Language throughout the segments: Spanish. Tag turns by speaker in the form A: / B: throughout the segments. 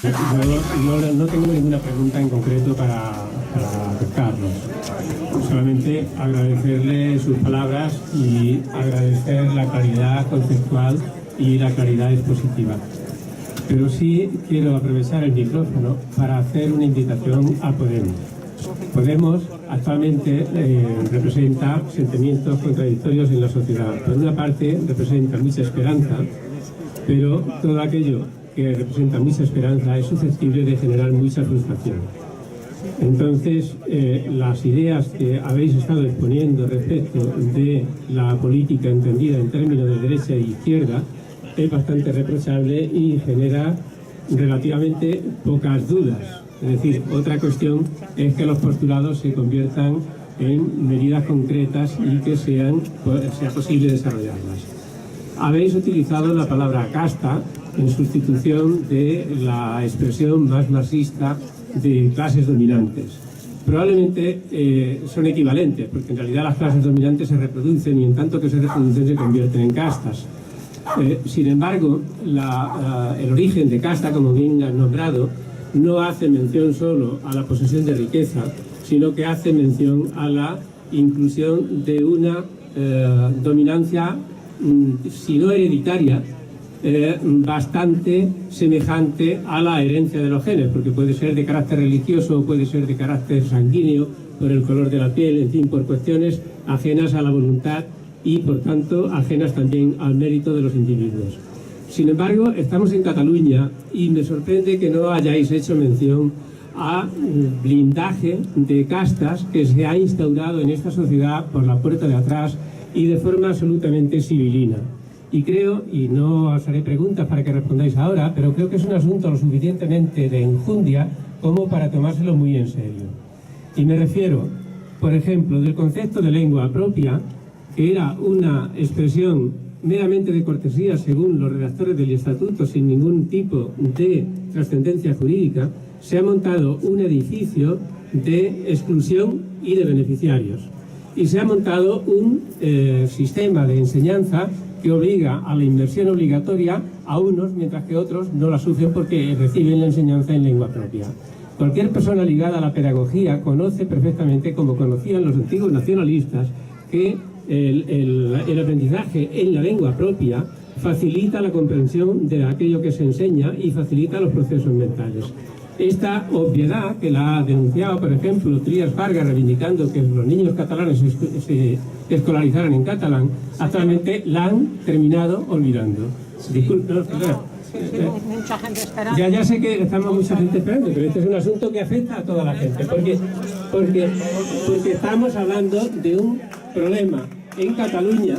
A: Yo no tengo ninguna pregunta en concreto para Carlos. Solamente agradecerle sus palabras y agradecer la claridad conceptual y la claridad expositiva. Pero sí quiero aprovechar el micrófono para hacer una invitación a Podemos. Podemos actualmente representa sentimientos contradictorios en la sociedad. Por una parte representa mucha esperanza, pero todo aquello que representa mucha esperanza es susceptible de generar mucha frustración. Entonces, las ideas que habéis estado exponiendo respecto de la política entendida en términos de derecha e izquierda es bastante reprochable y genera relativamente pocas dudas. Es decir, otra cuestión es que los postulados se conviertan en medidas concretas y que sea posible desarrollarlas. Habéis utilizado la palabra casta en sustitución de la expresión más marxista de clases dominantes. Probablemente son equivalentes, porque en realidad las clases dominantes se reproducen y en tanto que se reproducen se convierten en castas. Sin embargo, el origen de casta, como bien han nombrado, no hace mención solo a la posesión de riqueza, sino que hace mención a la inclusión de una dominancia, si no hereditaria, bastante semejante a la herencia de los genes, porque puede ser de carácter religioso o puede ser de carácter sanguíneo, por el color de la piel, en fin, por cuestiones ajenas a la voluntad y, por tanto, ajenas también al mérito de los individuos. Sin embargo, estamos en Cataluña y me sorprende que no hayáis hecho mención a blindaje de castas que se ha instaurado en esta sociedad por la puerta de atrás y de forma absolutamente civilina. Y creo, y no os haré preguntas para que respondáis ahora, pero creo que es un asunto lo suficientemente de enjundia como para tomárselo muy en serio. Y me refiero, por ejemplo, del concepto de lengua propia, que era una expresión meramente de cortesía según los redactores del estatuto, sin ningún tipo de trascendencia jurídica, se ha montado un edificio de exclusión y de beneficiarios. Y se ha montado un sistema de enseñanza que obliga a la inversión obligatoria a unos, mientras que otros no la sufren porque reciben la enseñanza en lengua propia. Cualquier persona ligada a la pedagogía conoce perfectamente, como conocían los antiguos nacionalistas, que el aprendizaje en la lengua propia facilita la comprensión de aquello que se enseña y facilita los procesos mentales. Esta obviedad, que la ha denunciado, por ejemplo, Trias Fargas, reivindicando que los niños catalanes se escolarizaran en catalán, actualmente la han terminado olvidando. Disculpe,
B: mucha gente esperando.
A: Ya sé que estamos mucha gente esperando, pero este es un asunto que afecta a toda la gente, porque estamos hablando de un problema en Cataluña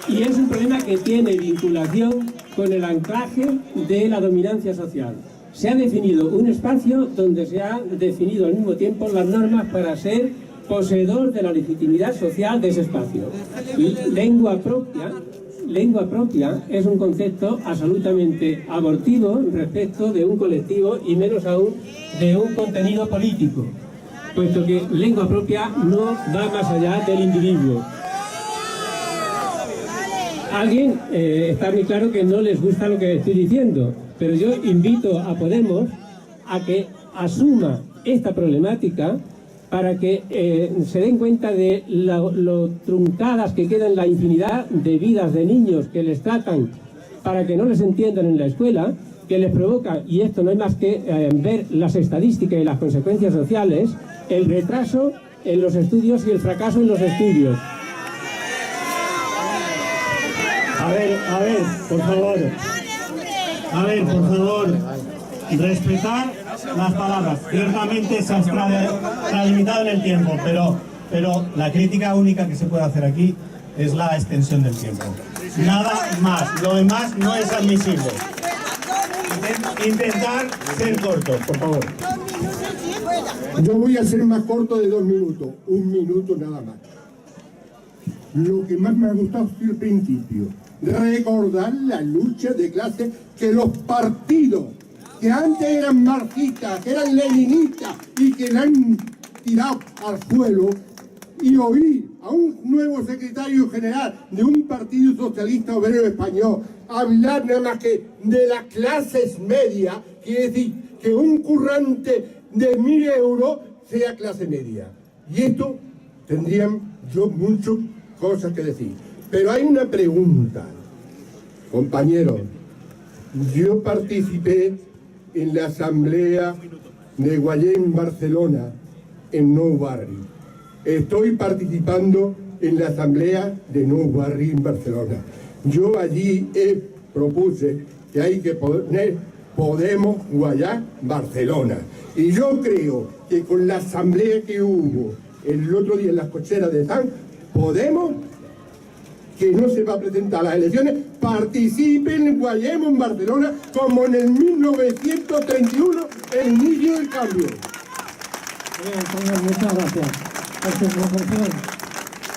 A: y es un problema que tiene vinculación con el anclaje de la dominancia social. Se ha definido un espacio donde se ha definido al mismo tiempo las normas para ser poseedor de la legitimidad social de ese espacio. Lengua propia es un concepto absolutamente abortivo respecto de un colectivo y menos aún de un contenido político, puesto que lengua propia no va más allá del individuo. Alguien está muy claro que no les gusta lo que estoy diciendo, pero yo invito a Podemos a que asuma esta problemática para que se den cuenta de lo truncadas que quedan la infinidad de vidas de niños que les tratan para que no les entiendan en la escuela, que les provoca, y esto no hay más que ver las estadísticas y las consecuencias sociales, el retraso en los estudios y el fracaso en los estudios.
C: A ver, por favor. A ver, por favor, respetar las palabras. Ciertamente se ha extralimitado en el tiempo, pero la crítica única que se puede hacer aquí es la extensión del tiempo. Nada más. Lo demás no es admisible. Intentar ser cortos, por favor.
D: Yo voy a ser más corto de 2 minutos. 1 minuto nada más. Lo que más me ha gustado es el principio. Recordar la lucha de clase que los partidos que antes eran marxistas, que eran leninistas y que la han tirado al suelo, y oír a un nuevo secretario general de un partido socialista obrero español hablar nada más que de las clases medias, quiere decir que un currante de 1.000 euros sea clase media. Y esto tendrían yo muchas cosas que decir. Pero hay una pregunta, compañeros. Yo participé en la asamblea de Guayén, Barcelona, en Nou Barri. Estoy participando en la asamblea de Nou Barri en Barcelona. Yo allí propuse que hay que poner Podemos Guayá Barcelona. Y yo creo que con la asamblea que hubo el otro día en las cocheras de San, Podemos, que no se va a presentar a las elecciones, participen en Guayén en Barcelona como en el 1931, el inicio del cambio.
E: Señor, muchas gracias.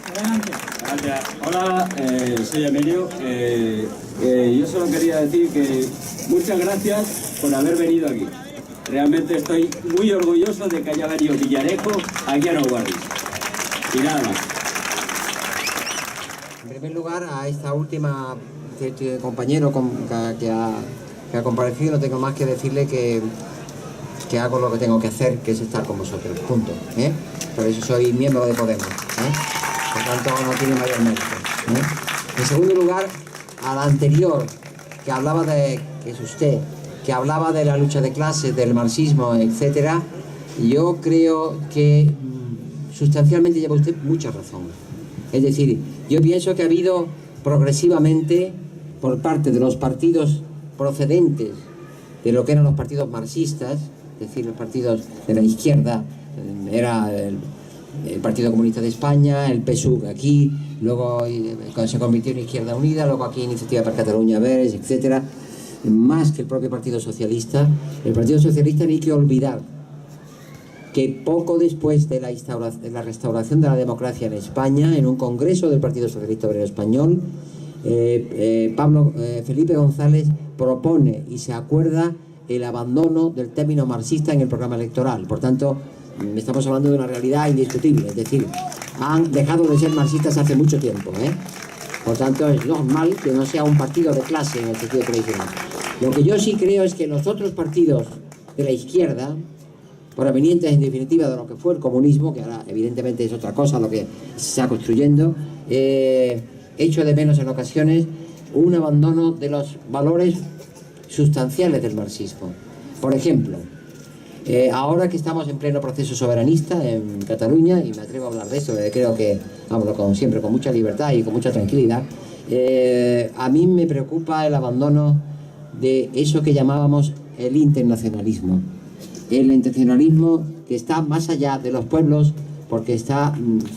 E: Adelante.
F: Gracias. Hola, soy Emilio. Yo solo quería decir que muchas gracias por haber venido aquí. Realmente estoy muy orgulloso de que haya venido Villarejo aquí a Nou Barri. Y nada más.
G: En primer lugar, a esta última compañero que ha comparecido, no tengo más que decirle que hago lo que tengo que hacer, que es estar con vosotros, punto. Por eso soy miembro de Podemos. Por tanto, no tiene mayor mérito. En segundo lugar, a la anterior, que hablaba de, que es usted, que hablaba de la lucha de clases, del marxismo, etcétera, yo creo que sustancialmente lleva usted mucha razón. Es decir, yo pienso que ha habido progresivamente, por parte de los partidos procedentes de lo que eran los partidos marxistas, es decir, los partidos de la izquierda, era el Partido Comunista de España, el PSUV aquí, luego cuando se convirtió en Izquierda Unida, luego aquí Iniciativa per Catalunya Verds, etcétera, más que el propio Partido Socialista. El Partido Socialista no hay que olvidar que poco después de la restauración de la democracia en España, en un congreso del Partido Socialista Obrero Español, Felipe González propone y se acuerda el abandono del término marxista en el programa electoral. Por tanto, estamos hablando de una realidad indiscutible, es decir, han dejado de ser marxistas hace mucho tiempo, Por tanto, es normal que no sea un partido de clase en el sentido tradicional. Lo que yo sí creo es que los otros partidos de la izquierda, provenientes en definitiva de lo que fue el comunismo, que ahora evidentemente es otra cosa lo que se está construyendo, echo de menos en ocasiones un abandono de los valores sustanciales del marxismo. Por ejemplo, ahora que estamos en pleno proceso soberanista en Cataluña, y me atrevo a hablar de eso, creo que hablo siempre con mucha libertad y con mucha tranquilidad, a mí me preocupa el abandono de eso que llamábamos el internacionalismo. El internacionalismo que está más allá de los pueblos, porque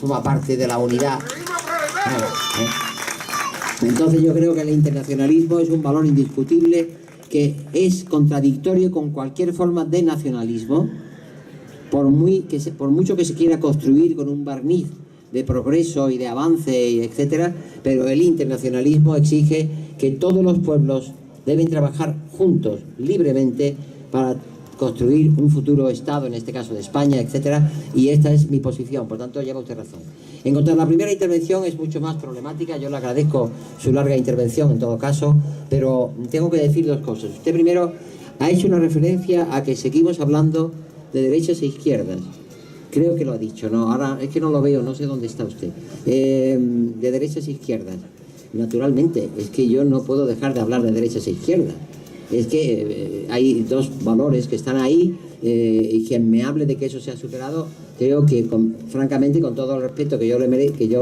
G: forma parte de la unidad. Entonces yo creo que el internacionalismo es un valor indiscutible que es contradictorio con cualquier forma de nacionalismo, por mucho que se quiera construir con un barniz de progreso y de avance, etcétera, pero el internacionalismo exige que todos los pueblos deben trabajar juntos, libremente, para construir un futuro Estado, en este caso de España, etcétera, y esta es mi posición, por tanto lleva usted razón. En cuanto a la primera intervención, es mucho más problemática, yo le agradezco su larga intervención en todo caso, pero tengo que decir dos cosas. Usted primero ha hecho una referencia a que seguimos hablando de derechas e izquierdas, creo que lo ha dicho, ¿no? Ahora es que no lo veo, no sé dónde está usted, de derechas e izquierdas. Naturalmente, es que yo no puedo dejar de hablar de derechas e izquierdas. Es que hay dos valores que están ahí, y quien me hable de que eso se ha superado, creo que, francamente, con todo el respeto que yo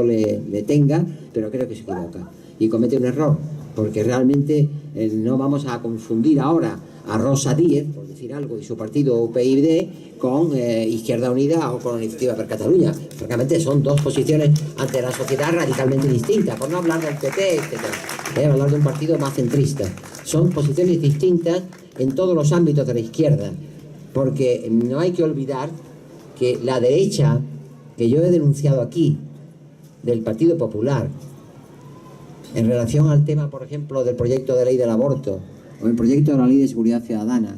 G: le tenga, pero creo que se equivoca y comete un error, porque realmente no vamos a confundir ahora a Rosa Díez, por decir algo, y su partido UPyD con Izquierda Unida o con Iniciativa per Catalunya. Francamente son dos posiciones ante la sociedad radicalmente distintas, por no hablar del PP, etc. Hablar de un partido más centrista. Son posiciones distintas en todos los ámbitos de la izquierda, porque no hay que olvidar que la derecha, que yo he denunciado aquí, del Partido Popular, en relación al tema, por ejemplo, del proyecto de ley del aborto, o el proyecto de la ley de seguridad ciudadana,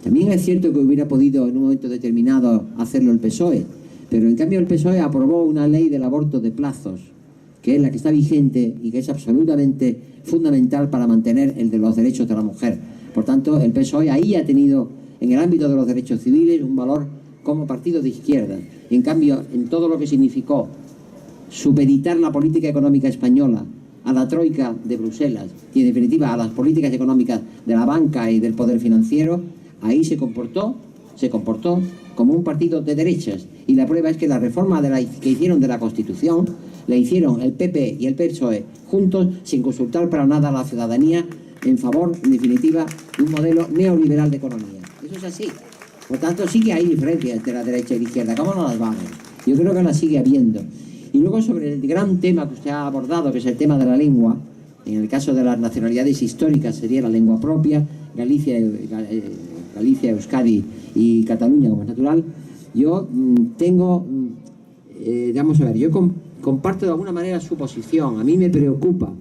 G: también es cierto que hubiera podido en un momento determinado hacerlo el PSOE, pero en cambio el PSOE aprobó una ley del aborto de plazos, que es la que está vigente y que es absolutamente fundamental para mantener el de los derechos de la mujer. Por tanto, el PSOE ahí ha tenido, en el ámbito de los derechos civiles, un valor como partido de izquierda. En cambio, en todo lo que significó supeditar la política económica española a la troika de Bruselas y, en definitiva, a las políticas económicas de la banca y del poder financiero, ahí se comportó como un partido de derechas. Y la prueba es que la reforma que hicieron de la Constitución la hicieron el PP y el PSOE juntos, sin consultar para nada a la ciudadanía, en favor, en definitiva, de un modelo neoliberal de economía. Eso es así. Por tanto, sí que hay diferencias entre la derecha y la izquierda. ¿Cómo no las va a ver? Yo creo que las sigue habiendo. Y luego, sobre el gran tema que usted ha abordado, que es el tema de la lengua, en el caso de las nacionalidades históricas sería la lengua propia, Galicia, Euskadi y Cataluña, como es natural. Yo vamos a ver, yo comparto de alguna manera su posición. A mí me preocupa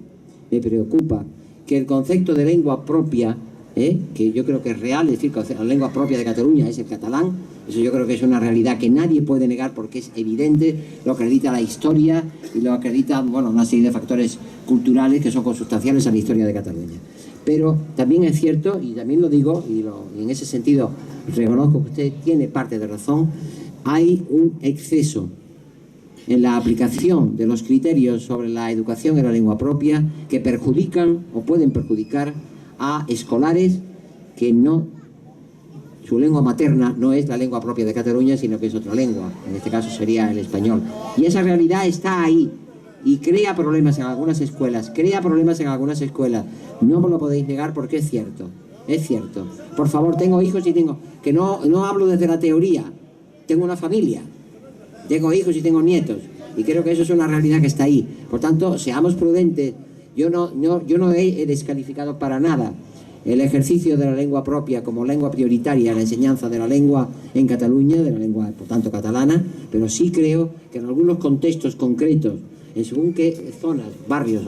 G: que el concepto de lengua propia, que yo creo que es real, es decir, que la lengua propia de Cataluña es el catalán. Eso yo creo que es una realidad que nadie puede negar porque es evidente, lo acredita la historia y lo acredita, bueno, una serie de factores culturales que son consustanciales a la historia de Cataluña. Pero también es cierto, y también lo digo, y en ese sentido reconozco que usted tiene parte de razón, hay un exceso en la aplicación de los criterios sobre la educación en la lengua propia que perjudican o pueden perjudicar a escolares que su lengua materna no es la lengua propia de Cataluña, sino que es otra lengua. En este caso sería el español. Y esa realidad está ahí y crea problemas en algunas escuelas. No me lo podéis negar porque es cierto. Por favor, tengo hijos y que no hablo desde la teoría. Tengo una familia. Tengo hijos y tengo nietos. Y creo que eso es una realidad que está ahí. Por tanto, seamos prudentes. Yo no he descalificado para nada el ejercicio de la lengua propia como lengua prioritaria en la enseñanza de la lengua en Cataluña, de la lengua, por tanto, catalana, pero sí creo que en algunos contextos concretos, en según qué zonas, barrios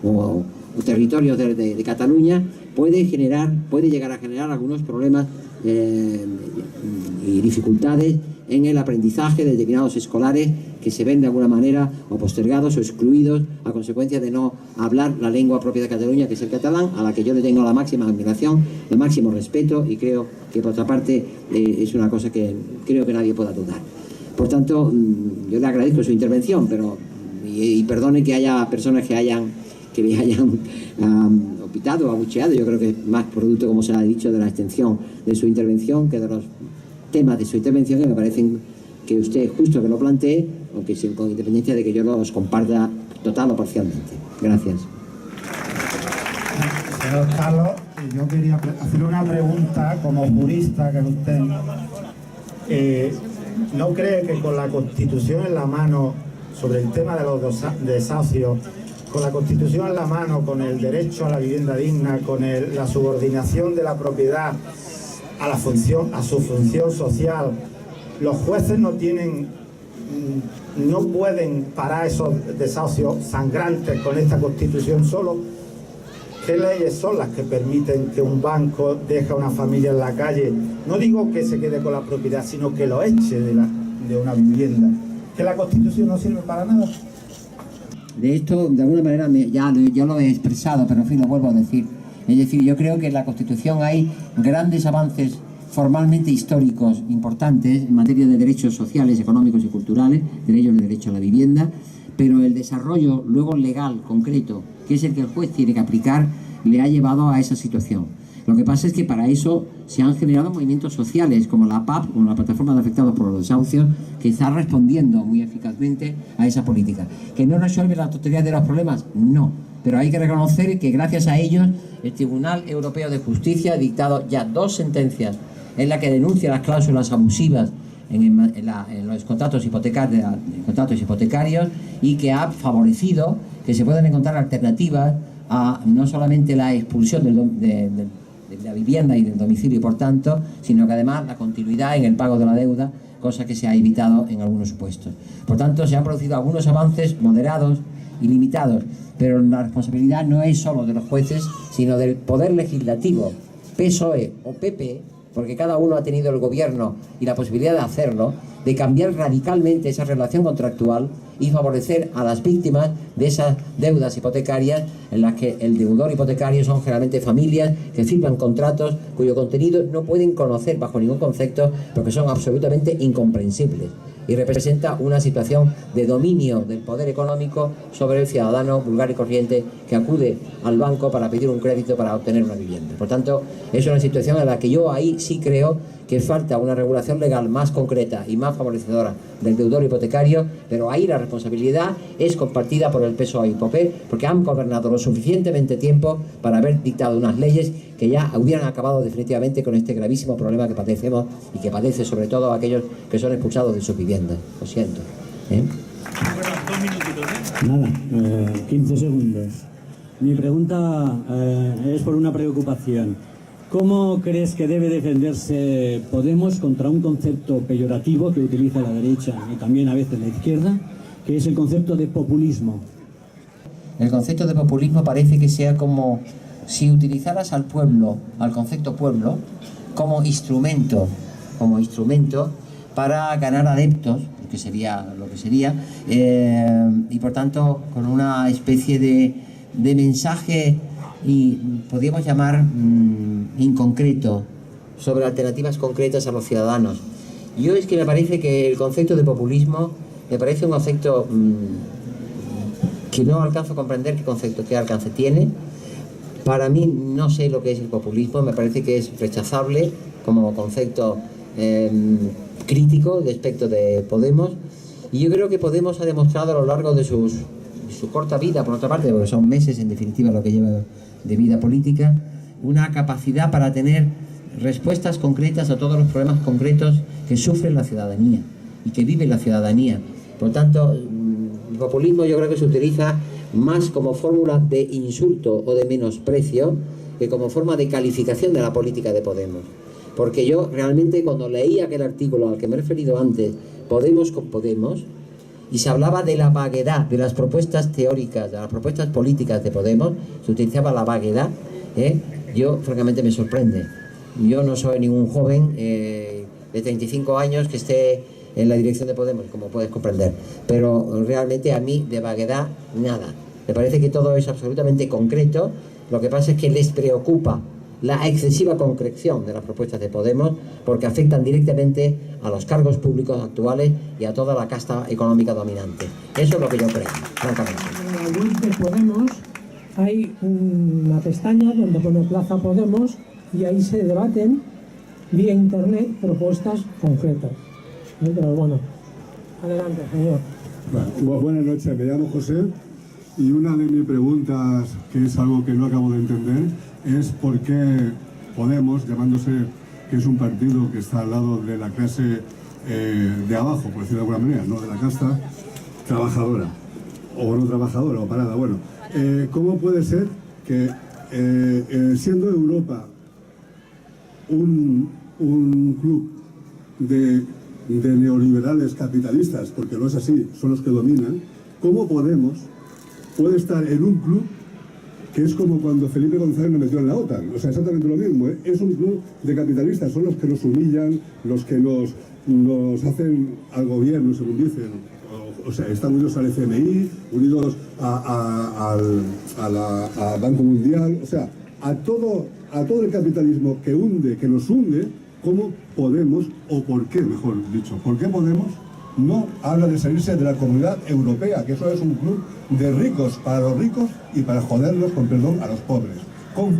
G: o territorios de Cataluña, puede llegar a generar algunos problemas y dificultades en el aprendizaje de determinados escolares que se ven de alguna manera o postergados o excluidos a consecuencia de no hablar la lengua propia de Cataluña, que es el catalán, a la que yo le tengo la máxima admiración, el máximo respeto, y creo que por otra parte es una cosa que creo que nadie pueda dudar. Por tanto, yo le agradezco su intervención, pero y perdone que haya personas que le hayan opitado o abucheado. Yo creo que es más producto, como se ha dicho, de la extensión de su intervención que de los temas de su intervención, que me parecen que usted justo que lo plantee, aunque con independencia de que yo los comparta total o parcialmente. Gracias.
H: Señor Carlos, yo quería hacerle una pregunta como jurista que usted ¿no cree que con la Constitución en la mano sobre el tema de los desahucios, con la Constitución en la mano, con el derecho a la vivienda digna, con la subordinación de la propiedad a su función social, los jueces no pueden parar esos desahucios sangrantes con esta Constitución solo? ¿Qué leyes son las que permiten que un banco deje a una familia en la calle? No digo que se quede con la propiedad, sino que lo eche de una vivienda. ¿Que la Constitución no sirve para nada?
G: De esto, de alguna manera, yo lo he expresado, pero en fin, lo vuelvo a decir. Es decir, yo creo que en la Constitución hay grandes avances formalmente históricos importantes en materia de derechos sociales, económicos y culturales, entre ellos el derecho a la vivienda, pero el desarrollo luego legal, concreto, que es el que el juez tiene que aplicar, le ha llevado a esa situación. Lo que pasa es que para eso se han generado movimientos sociales como la PAP, como la Plataforma de Afectados por los Desahucios, que está respondiendo muy eficazmente a esa política. ¿Que no resuelve la totalidad de los problemas? No. Pero hay que reconocer que gracias a ellos el Tribunal Europeo de Justicia ha dictado ya 2 sentencias en la que denuncia las cláusulas abusivas en los contratos hipotecarios y que ha favorecido que se puedan encontrar alternativas a no solamente la expulsión de la vivienda y del domicilio, por tanto, sino que además la continuidad en el pago de la deuda, cosa que se ha evitado en algunos supuestos. Por tanto, se han producido algunos avances moderados y limitados, pero la responsabilidad no es solo de los jueces, sino del Poder Legislativo, PSOE o PP, porque cada uno ha tenido el gobierno y la posibilidad de hacerlo, de cambiar radicalmente esa relación contractual y favorecer a las víctimas de esas deudas hipotecarias en las que el deudor hipotecario son generalmente familias que firman contratos cuyo contenido no pueden conocer bajo ningún concepto porque son absolutamente incomprensibles y representa una situación de dominio del poder económico sobre el ciudadano vulgar y corriente que acude al banco para pedir un crédito para obtener una vivienda. Por tanto, es una situación en la que yo ahí sí creo que falta una regulación legal más concreta y más favorecedora del deudor hipotecario, pero ahí la responsabilidad es compartida por el PSOE y PP, porque han gobernado lo suficientemente tiempo para haber dictado unas leyes que ya hubieran acabado definitivamente con este gravísimo problema que padecemos y que padece sobre todo aquellos que son expulsados de sus viviendas. Lo siento.
E: Nada, 15 segundos. Mi pregunta es por una preocupación. ¿Cómo crees que debe defenderse Podemos contra un concepto peyorativo que utiliza la derecha y también a veces la izquierda, que es el concepto de populismo?
G: El concepto de populismo parece que sea como si utilizaras al pueblo, al concepto pueblo, como instrumento para ganar adeptos, que sería lo que sería, y por tanto con una especie de mensaje, y podríamos llamar inconcreto, sobre alternativas concretas a los ciudadanos. Yo es que me parece que el concepto de populismo me parece un concepto que no alcanzo a comprender qué alcance tiene. Para mí no sé lo que es el populismo, me parece que es rechazable como concepto crítico respecto de Podemos, y yo creo que Podemos ha demostrado a lo largo de su corta vida, por otra parte, porque son meses en definitiva lo que lleva de vida política, una capacidad para tener respuestas concretas a todos los problemas concretos que sufre la ciudadanía y que vive la ciudadanía. Por tanto, el populismo yo creo que se utiliza más como fórmula de insulto o de menosprecio que como forma de calificación de la política de Podemos. Porque yo realmente cuando leí aquel artículo al que me he referido antes, Podemos con Podemos, y se hablaba de la vaguedad de las propuestas teóricas, de las propuestas políticas de Podemos, se utilizaba la vaguedad, yo francamente me sorprende. Yo no soy ningún joven de 35 años que esté en la dirección de Podemos, como puedes comprender, pero realmente a mí de vaguedad nada. Me parece que todo es absolutamente concreto. Lo que pasa es que les preocupa la excesiva concreción de las propuestas de Podemos porque afectan directamente a los cargos públicos actuales y a toda la casta económica dominante. Eso es lo que yo creo, francamente.
B: En la web de Podemos hay una pestaña donde pone Plaza Podemos y ahí se debaten vía internet propuestas concretas. Pero bueno, adelante, señor.
D: Bueno, buenas noches, me llamo José y una de mis preguntas, que es algo que no acabo de entender, es por qué Podemos, llamándose que es un partido que está al lado de la clase de abajo, por decirlo de alguna manera, no de la casta trabajadora, o no trabajadora, o parada, bueno, ¿cómo puede ser que siendo Europa un club de neoliberales capitalistas, porque no es así, son los que dominan, cómo Podemos puede estar en un club que es como cuando Felipe González nos metió en la OTAN? O sea, exactamente lo mismo, ¿eh? Es un club de capitalistas, son los que nos humillan, los que nos hacen al gobierno, según dicen. O sea, están unidos al FMI, unidos al Banco Mundial, o sea, a todo el capitalismo que hunde, que nos hunde. ¿Cómo Podemos, o por qué, mejor dicho, por qué Podemos no habla de salirse de la Comunidad Europea, que eso es un club de ricos para los ricos y para joderlos, con perdón, a los pobres?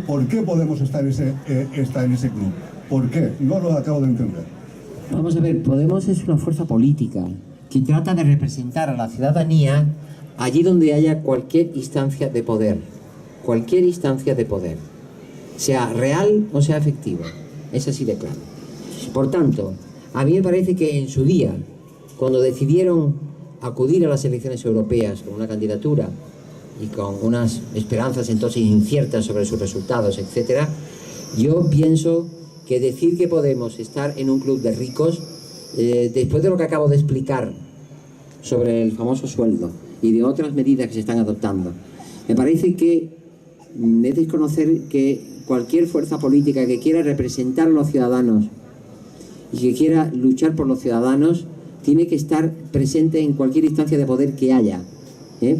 D: ¿Por qué Podemos está en ese club? ¿Por qué? No lo acabo de entender.
G: Vamos a ver, Podemos es una fuerza política que trata de representar a la ciudadanía allí donde haya cualquier instancia de poder, sea real o sea efectiva. Es así de claro. Por tanto, a mí me parece que en su día, cuando decidieron acudir a las elecciones europeas con una candidatura y con unas esperanzas entonces inciertas sobre sus resultados, etc., yo pienso que decir que podemos estar en un club de ricos, después de lo que acabo de explicar sobre el famoso sueldo y de otras medidas que se están adoptando, me parece que es desconocer que cualquier fuerza política que quiera representar a los ciudadanos y que quiera luchar por los ciudadanos tiene que estar presente en cualquier instancia de poder que haya,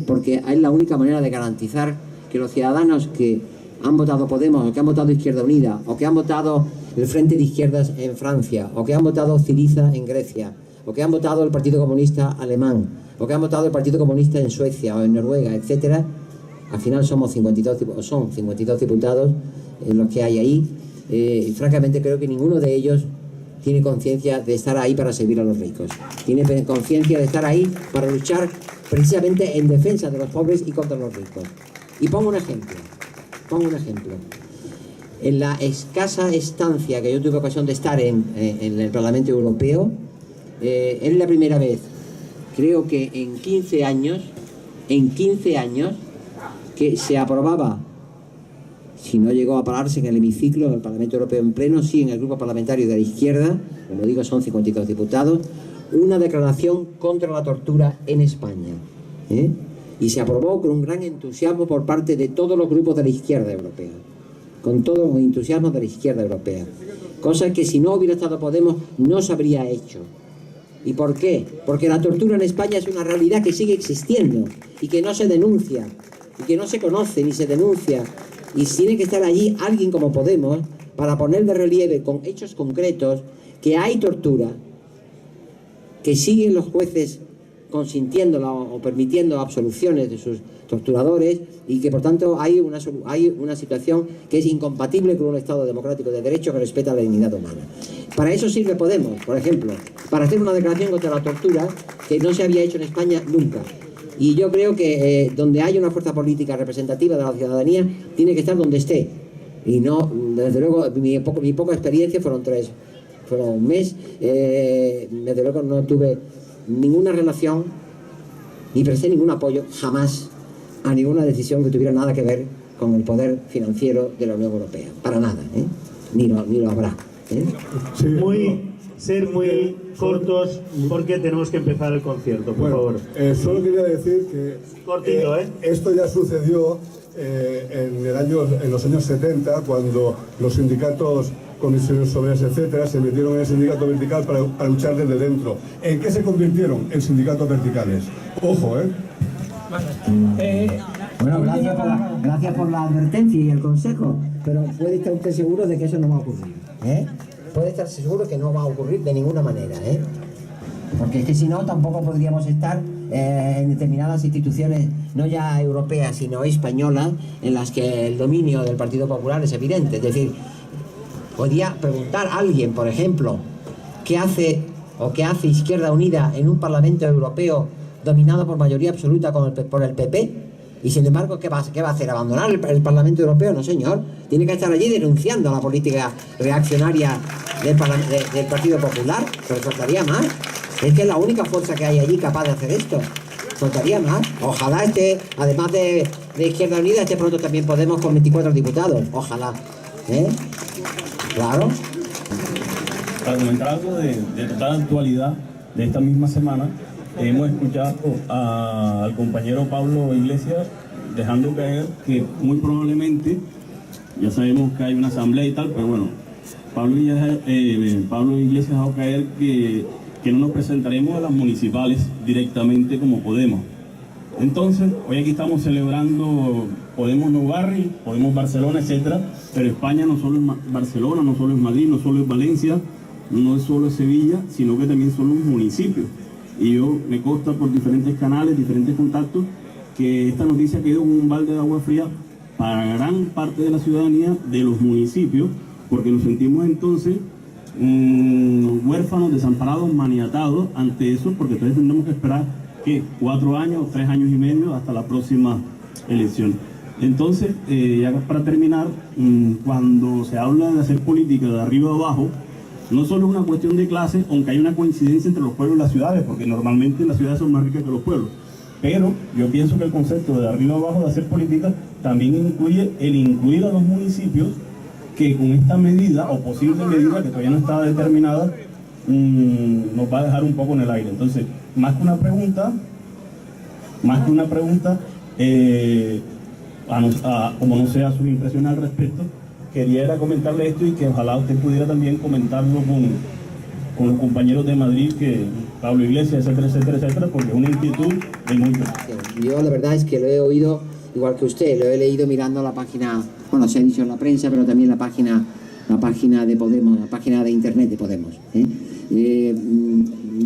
G: porque es la única manera de garantizar que los ciudadanos que han votado Podemos, o que han votado Izquierda Unida, o que han votado el Frente de Izquierdas en Francia, o que han votado Syriza en Grecia, o que han votado el Partido Comunista alemán, o que han votado el Partido Comunista en Suecia o en Noruega, etcétera, al final son 52 diputados los que hay ahí. Francamente creo que ninguno de ellos tiene conciencia de estar ahí para servir a los ricos. Tiene conciencia de estar ahí para luchar precisamente en defensa de los pobres y contra los ricos. Y pongo un ejemplo. En la escasa estancia que yo tuve ocasión de estar en el Parlamento Europeo, es la primera vez, creo que en 15 años, que se aprobaba, si no llegó a pararse en el hemiciclo del Parlamento Europeo en pleno, sí en el grupo parlamentario de la izquierda, como digo, son 52 diputados, una declaración contra la tortura en España. Y se aprobó con un gran entusiasmo por parte de todos los grupos de la izquierda europea. Con todos los entusiasmos de la izquierda europea. Cosa que si no hubiera estado Podemos no se habría hecho. ¿Y por qué? Porque la tortura en España es una realidad que sigue existiendo y que no se denuncia, y que no se conoce ni se denuncia. Y tiene que estar allí alguien como Podemos para poner de relieve con hechos concretos que hay tortura, que siguen los jueces consintiéndola o permitiendo absoluciones de sus torturadores y que por tanto hay una situación que es incompatible con un Estado democrático de derecho que respeta la dignidad humana. Para eso sirve Podemos, por ejemplo, para hacer una declaración contra la tortura que no se había hecho en España nunca. Y yo creo que donde hay una fuerza política representativa de la ciudadanía tiene que estar donde esté. Y no, desde luego, mi poca experiencia fueron un mes, desde luego no tuve ninguna relación ni presté ningún apoyo jamás a ninguna decisión que tuviera nada que ver con el poder financiero de la Unión Europea, para nada, ni lo habrá.
C: Sí. Ser muy cortos porque tenemos que empezar el concierto, por favor.
I: Solo quería decir que
C: cortito,
I: esto ya sucedió en los años 70, cuando los sindicatos, comisiones obreras, etcétera, se metieron en el sindicato vertical para luchar desde dentro. ¿En qué se convirtieron? En sindicatos verticales. Ojo,
G: Bueno, gracias por la advertencia y el consejo, pero puede estar usted seguro de que eso no va a ocurrir, Puede estar seguro que no va a ocurrir de ninguna manera, Porque es que si no, tampoco podríamos estar en determinadas instituciones, no ya europeas, sino españolas, en las que el dominio del Partido Popular es evidente. Es decir, podría preguntar a alguien, por ejemplo, qué hace Izquierda Unida en un Parlamento Europeo dominado por mayoría absoluta por el PP, y sin embargo, ¿qué va a hacer? ¿Abandonar el Parlamento Europeo? No, señor. Tiene que estar allí denunciando la política reaccionaria del Partido Popular, pero faltaría más. Es que es la única fuerza que hay allí capaz de hacer esto. Faltaría más. Ojalá además de Izquierda Unida, pronto también Podemos con 24 diputados. Ojalá. Claro.
J: Para comentar algo de total actualidad de esta misma semana, hemos escuchado al compañero Pablo Iglesias dejando caer que muy probablemente, ya sabemos que hay una asamblea y tal, pero bueno, Pablo Iglesias ha dejado caer que no nos presentaremos a las municipales directamente como Podemos. Entonces, hoy aquí estamos celebrando Podemos No Barri, Podemos Barcelona, etcétera, pero España no solo es Barcelona, no solo es Madrid, no solo es Valencia, no es solo Sevilla, sino que también son los municipios. Y yo me consta por diferentes canales, diferentes contactos, que esta noticia quedó como un balde de agua fría para gran parte de la ciudadanía de los municipios, porque nos sentimos entonces huérfanos, desamparados, maniatados ante eso, porque entonces tendremos que esperar 4 años, 3 años y medio hasta la próxima elección. Entonces, ya para terminar, cuando se habla de hacer política de arriba a abajo, no solo es una cuestión de clase, aunque hay una coincidencia entre los pueblos y las ciudades, porque normalmente las ciudades son más ricas que los pueblos. Pero yo pienso que el concepto de arriba abajo de hacer política también incluye el incluir a los municipios, que con esta medida, o posible medida, que todavía no está determinada, nos va a dejar un poco en el aire. Entonces, más que una pregunta, como no sea sus impresiones al respecto, quería comentarle esto y que ojalá usted pudiera también comentarlo con los compañeros de Madrid, que Pablo Iglesias, etcétera, etcétera, etcétera, porque es una inquietud de muchos.
G: Yo la verdad es que lo he oído igual que usted, lo he leído mirando la página, bueno, se ha dicho en la prensa, pero también la página de Podemos, la página de internet de Podemos.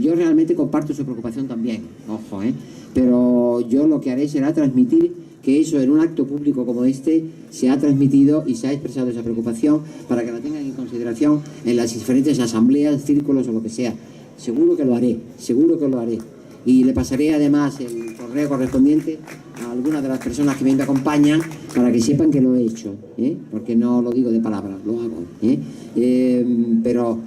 G: Yo realmente comparto su preocupación también, ojo, pero yo lo que haré será transmitir que eso en un acto público como este se ha transmitido y se ha expresado esa preocupación para que la tengan en consideración en las diferentes asambleas, círculos o lo que sea. Seguro que lo haré, seguro que lo haré. Y le pasaré además el correo correspondiente a algunas de las personas que me acompañan para que sepan que lo he hecho, porque no lo digo de palabras, lo hago. Pero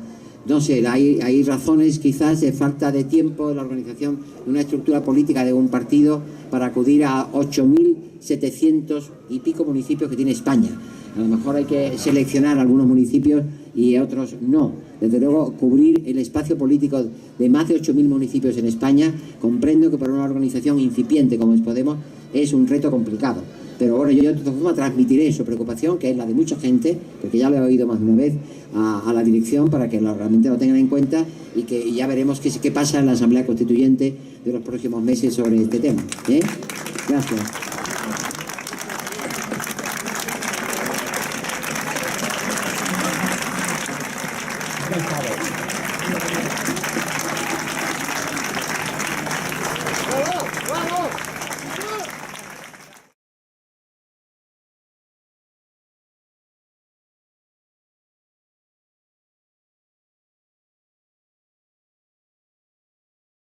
G: no sé, hay razones quizás de falta de tiempo en la organización de una estructura política de un partido para acudir a 8.700 y pico municipios que tiene España. A lo mejor hay que seleccionar algunos municipios y otros no. Desde luego, cubrir el espacio político de más de 8.000 municipios en España, comprendo que para una organización incipiente como es Podemos es un reto complicado. Pero bueno, yo de todas formas transmitiré su preocupación, que es la de mucha gente, porque ya lo he oído más de una vez, a la dirección para que realmente lo tengan en cuenta y que ya veremos qué pasa en la Asamblea Constituyente de los próximos meses sobre este tema. Gracias.